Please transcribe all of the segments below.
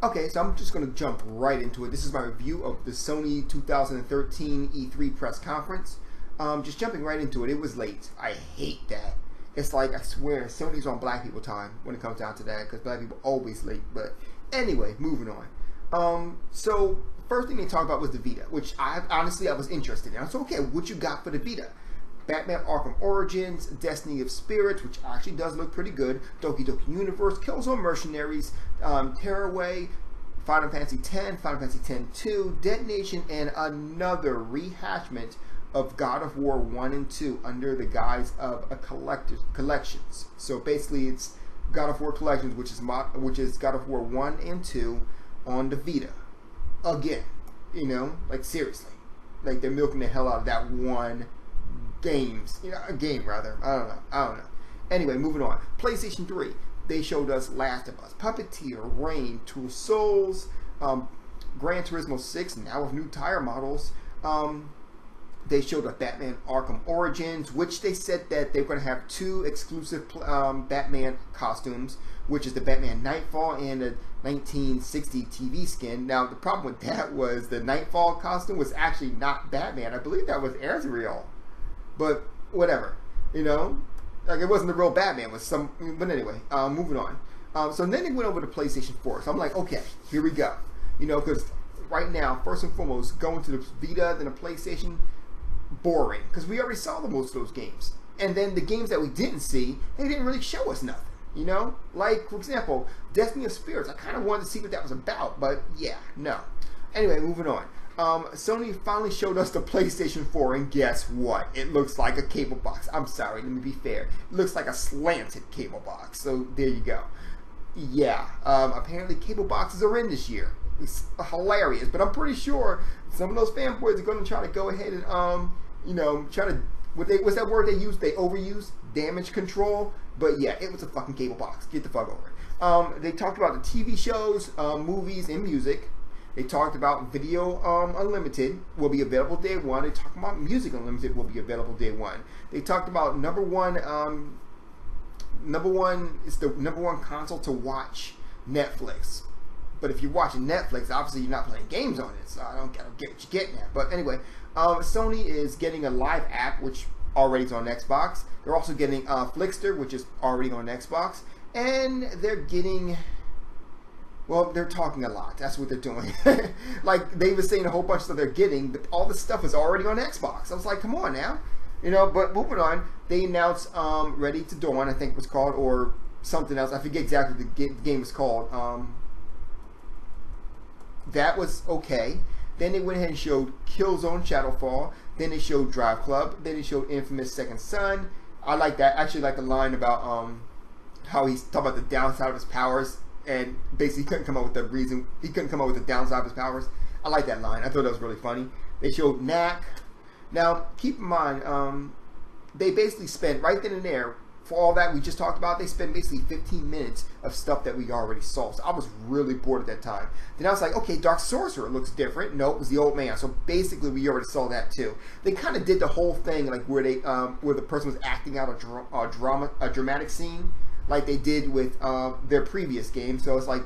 Okay, so I'm just going to jump right into it. This is my review of the Sony 2013 E3 press conference. Just jumping right into it. It was late. I hate that. It's like, I swear, Sony's on black people time when it comes down to that, because black people are always late. But anyway, moving on. So first thing they talked about was the Vita, which I was interested in. I said, okay, what you got for the Vita? Batman Arkham Origins, Destiny of Spirits, which actually does look pretty good, Doki Doki Universe, Killzone Mercenaries, Tearaway, Final Fantasy X, Final Fantasy X-2, Detonation, and another rehashment of God of War 1 and 2 under the guise of a collections. So basically it's God of War Collections, which is God of War 1 and 2 on the Vita. Again, you know, like seriously. Like they're milking the hell out of that one game rather. I don't know. Anyway, moving on. PlayStation 3. They showed us Last of Us, Puppeteer, Rain, Two of Souls, Gran Turismo 6, now with new tire models. They showed us Batman Arkham Origins, which they said that they're going to have two exclusive Batman costumes, which is the Batman Nightfall and the 1960 TV skin. Now, the problem with that was the Nightfall costume was actually not Batman. I believe that was Azrael. But whatever, you know, like it wasn't the real Batman. It was some. But anyway, moving on. So then they went over to PlayStation 4. So I'm like, okay, here we go. You know, because right now, first and foremost, going to the Vita then the PlayStation, boring because we already saw most of those games. And then the games that we didn't see, they didn't really show us nothing. You know, like for example, Destiny of Spirits. I kind of wanted to see what that was about, but yeah, no. Anyway, moving on. Sony finally showed us the PlayStation 4, and guess what? It looks like a cable box. I'm sorry, let me be fair. It looks like a slanted cable box. So there you go. Yeah, apparently cable boxes are in this year. It's hilarious, but I'm pretty sure some of those fanboys are going to try to go ahead and, you know, try to, what's that word they use? They overuse? Damage control? But yeah, it was a fucking cable box. Get the fuck over it. They talked about the TV shows, movies, and music. They talked about Video Unlimited will be available day one. They talked about Music Unlimited will be available day one. They talked about number one is the number one console to watch Netflix. But if you're watching Netflix, obviously you're not playing games on it. So I don't get what you're getting at. But anyway, Sony is getting a live app, which already is on Xbox. They're also getting Flickster, which is already on Xbox. And they're getting... Well, they're talking a lot. That's what they're doing. Like, they were saying a whole bunch of stuff they're getting, but all this stuff is already on Xbox. I was like, come on now. You know, but moving on, they announced Ready to Dawn, I think it was called, or something else. I forget exactly what the game was called. That was okay. Then they went ahead and showed Killzone Shadowfall. Then they showed Drive Club. Then they showed Infamous Second Son. I like that. I actually like the line about how he's talking about the downside of his powers. And basically couldn't come up with the reason, he couldn't come up with the downside of his powers. I like that line. I thought that was really funny. They showed Knack. Now, keep in mind, they basically spent right then and there, for all that we just talked about, they spent basically 15 minutes of stuff that we already saw. So I was really bored at that time. Then I was like, okay, Dark Sorcerer looks different. No, it was the old man. So basically we already saw that too. They kind of did the whole thing, like where they, where the person was acting out a dramatic scene, like they did with their previous game. So it's like,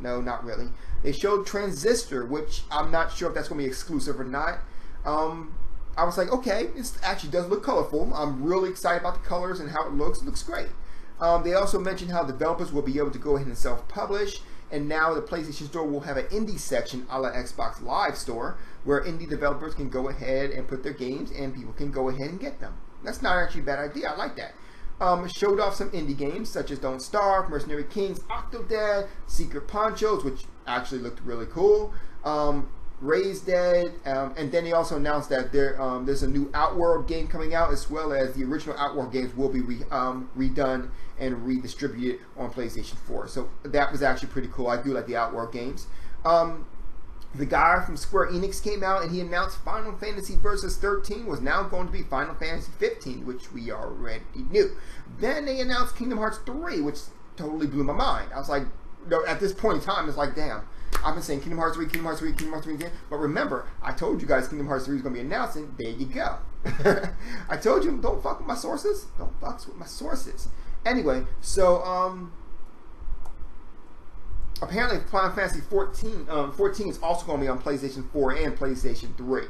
no, not really. They showed Transistor, which I'm not sure if that's going to be exclusive or not. I was like, okay, it actually does look colorful. I'm really excited about the colors and how it looks. It looks great. They also mentioned how developers will be able to go ahead and self-publish. And now the PlayStation Store will have an indie section a la Xbox Live Store, where indie developers can go ahead and put their games and people can go ahead and get them. That's not actually a bad idea. I like that. Showed off some indie games such as Don't Starve, Mercenary Kings, Octodad, Secret Ponchos, which actually looked really cool. Raised Dead, and then they also announced that there's a new Outworld game coming out, as well as the original Outworld games will be redone and redistributed on PlayStation 4. So that was actually pretty cool. I do like the Outworld games. The guy from Square Enix came out and he announced Final Fantasy Versus 13 was now going to be Final Fantasy 15, which we already knew. Then they announced Kingdom Hearts 3, which totally blew my mind. I was like, at this point in time, it's like, damn. I've been saying Kingdom Hearts 3, Kingdom Hearts 3, Kingdom Hearts 3 again. But remember, I told you guys Kingdom Hearts 3 is going to be announcing. There you go. I told you, don't fuck with my sources. Don't fuck with my sources. Anyway, so, apparently Final Fantasy 14 is also going to be on PlayStation 4 and PlayStation 3.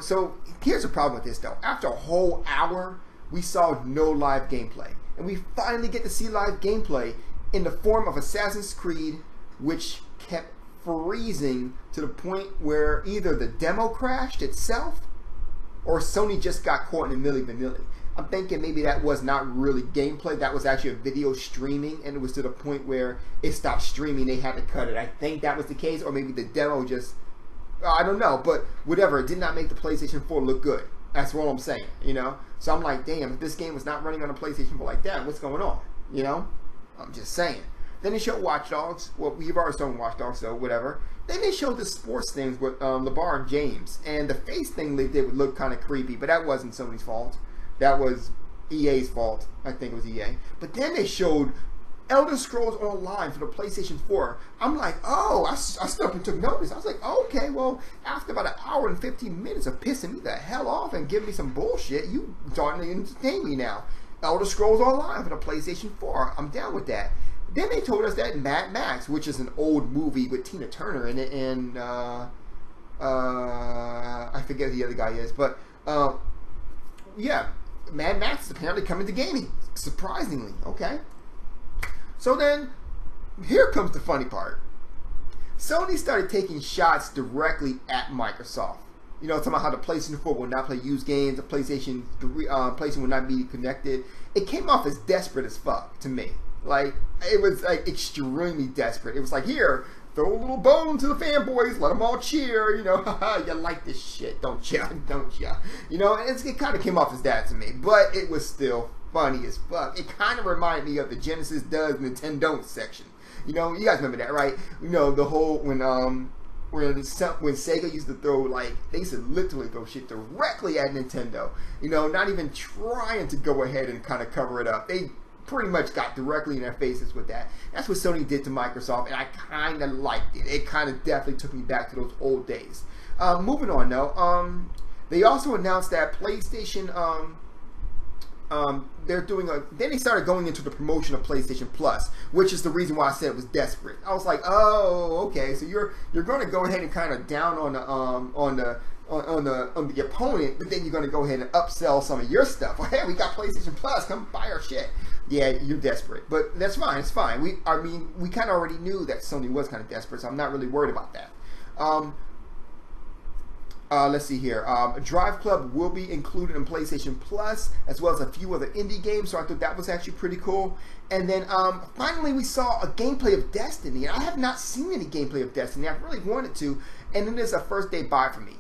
So here's the problem with this though. After a whole hour, we saw no live gameplay. And we finally get to see live gameplay in the form of Assassin's Creed, which kept freezing to the point where either the demo crashed itself or Sony just got caught in the milli-vanilli. I'm thinking maybe that was not really gameplay. That was actually a video streaming, and it was to the point where it stopped streaming. They had to cut it. I think that was the case, or maybe the demo just... I don't know, but whatever. It did not make the PlayStation 4 look good. That's what I'm saying, you know? So I'm like, damn, if this game was not running on a PlayStation 4 like that, what's going on? You know? I'm just saying. Then they showed Watch Dogs. Well, we've already shown Watch Dogs, so whatever. Then they showed the sports things with LeBron James. And the face thing they did would look kind of creepy, but that wasn't Sony's fault. That was EA's fault. I think it was EA. But then they showed Elder Scrolls Online for the PlayStation 4. I'm like, oh, I stood up and took notice. I was like, okay, well, after about an hour and 15 minutes of pissing me the hell off and giving me some bullshit, you starting to entertain me now. Elder Scrolls Online for the PlayStation 4. I'm down with that. Then they told us that Mad Max, which is an old movie with Tina Turner in it, and I forget who the other guy is, but yeah, Mad Max is apparently coming to gaming. Surprisingly, okay. So then, here comes the funny part. Sony started taking shots directly at Microsoft. You know, talking about how the PlayStation 4 will not play used games, the PlayStation 3, PlayStation will not be connected. It came off as desperate as fuck to me. Like, it was like extremely desperate. It was like, here, throw a little bone to the fanboys, let them all cheer, you know, you like this shit, don't ya, don't ya? You know, and it kind of came off as that to me, but it was still funny as fuck. It kind of reminded me of the Genesis does, Nintendo section. You know, you guys remember that, right? You know, the whole, when Sega used to throw, like, they used to literally throw shit directly at Nintendo. You know, not even trying to go ahead and kind of cover it up. They pretty much got directly in their faces with that. That's what Sony did to Microsoft, and I kind of liked it. It kind of definitely took me back to those old days. Moving on, though. They also announced that PlayStation, they're doing a... Then they started going into the promotion of PlayStation Plus, which is the reason why I said it was desperate. I was like, oh, okay, so you're going to go ahead and kind of down on the opponent, but then you're going to go ahead and upsell some of your stuff. Well, hey, we got PlayStation Plus, come buy our shit. Yeah, you're desperate, but that's fine. It's fine. We kind of already knew that Sony was kind of desperate, so I'm not really worried about that. Let's see here. Drive Club will be included in PlayStation Plus, as well as a few other indie games, so I thought that was actually pretty cool. And then finally we saw a gameplay of Destiny. I have not seen any gameplay of Destiny. I really wanted to, and it is a first day buy for me.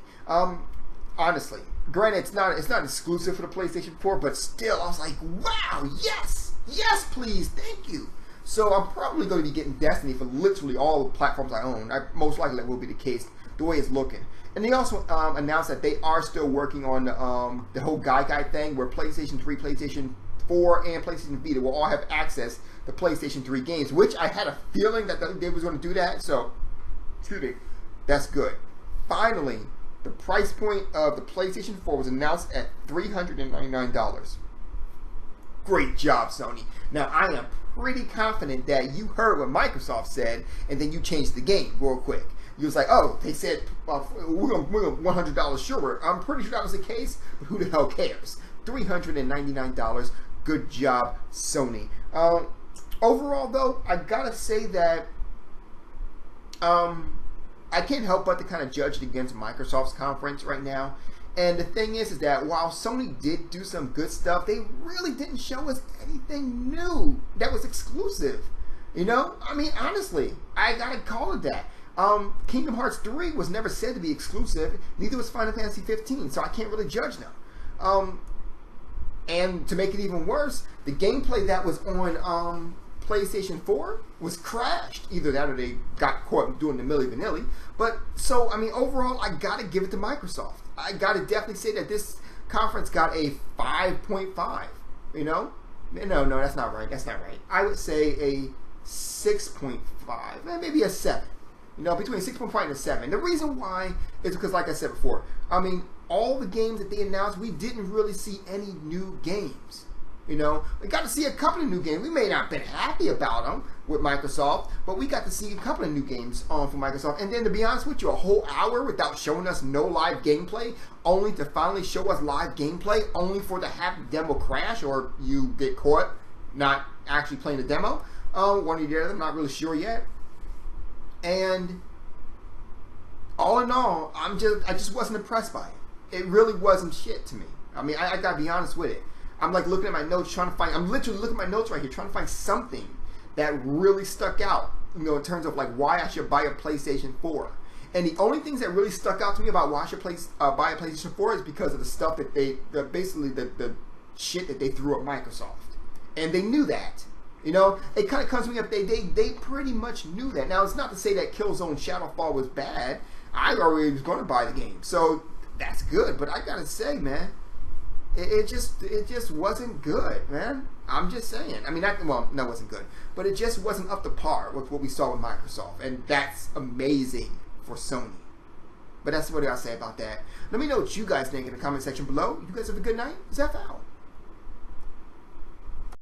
Honestly, granted, it's not exclusive for the PlayStation 4, but still, I was like, wow, yes! Yes, please, thank you. So I'm probably going to be getting Destiny for literally all the platforms I own. Most likely that will be the case, the way it's looking. And they also announced that they are still working on the whole Guy thing, where PlayStation 3, PlayStation 4, and PlayStation Vita will all have access to PlayStation 3 games, which I had a feeling that they was going to do that. So, excuse me, that's good. Finally, the price point of the PlayStation 4 was announced at $399. Great job, Sony. Now, I am pretty confident that you heard what Microsoft said, and then you changed the game real quick. You was like, oh, they said we're gonna $100 sure. I'm pretty sure that was the case, but who the hell cares? $399. Good job, Sony. Overall, though, I gotta say that I can't help but to kind of judge it against Microsoft's conference right now. And the thing is that while Sony did do some good stuff, they really didn't show us anything new that was exclusive. You know? I mean, honestly, I gotta call it that. Kingdom Hearts 3 was never said to be exclusive. Neither was Final Fantasy 15, so I can't really judge now. And to make it even worse, the gameplay that was on PlayStation 4 was crashed. Either that or they got caught doing the milli-vanilli. But, so, I mean, overall, I gotta give it to Microsoft. I gotta definitely say that this conference got a 5.5, you know? No, that's not right. That's not right. I would say a 6.5, maybe a 7. You know, between 6.5 and a 7. The reason why is because, like I said before, I mean, all the games that they announced, we didn't really see any new games. You know, we got to see a couple of new games. We may not have been happy about them with Microsoft, but we got to see a couple of new games for Microsoft. And then, to be honest with you, a whole hour without showing us no live gameplay, only to finally show us live gameplay, only for the half demo crash, or you get caught not actually playing the demo. One of the other, I'm not really sure yet. And all in all, I just wasn't impressed by it. It really wasn't shit to me. I mean, I gotta be honest with it. I'm like looking at my notes, trying to find. I'm literally looking at my notes right here, trying to find something that really stuck out. You know, in terms of like why I should buy a PlayStation 4. And the only things that really stuck out to me about why I should buy a PlayStation 4 is because of the stuff that basically the shit that they threw at Microsoft, and they knew that. You know, it kind of comes to me up. They pretty much knew that. Now, it's not to say that Killzone Shadowfall was bad. I already was going to buy the game, so that's good. But I gotta say, man. It just wasn't good, man. I'm just saying. I mean, well, no, it wasn't good. But it just wasn't up to par with what we saw with Microsoft. And that's amazing for Sony. But that's what I say about that. Let me know what you guys think in the comment section below. You guys have a good night. Zeph out.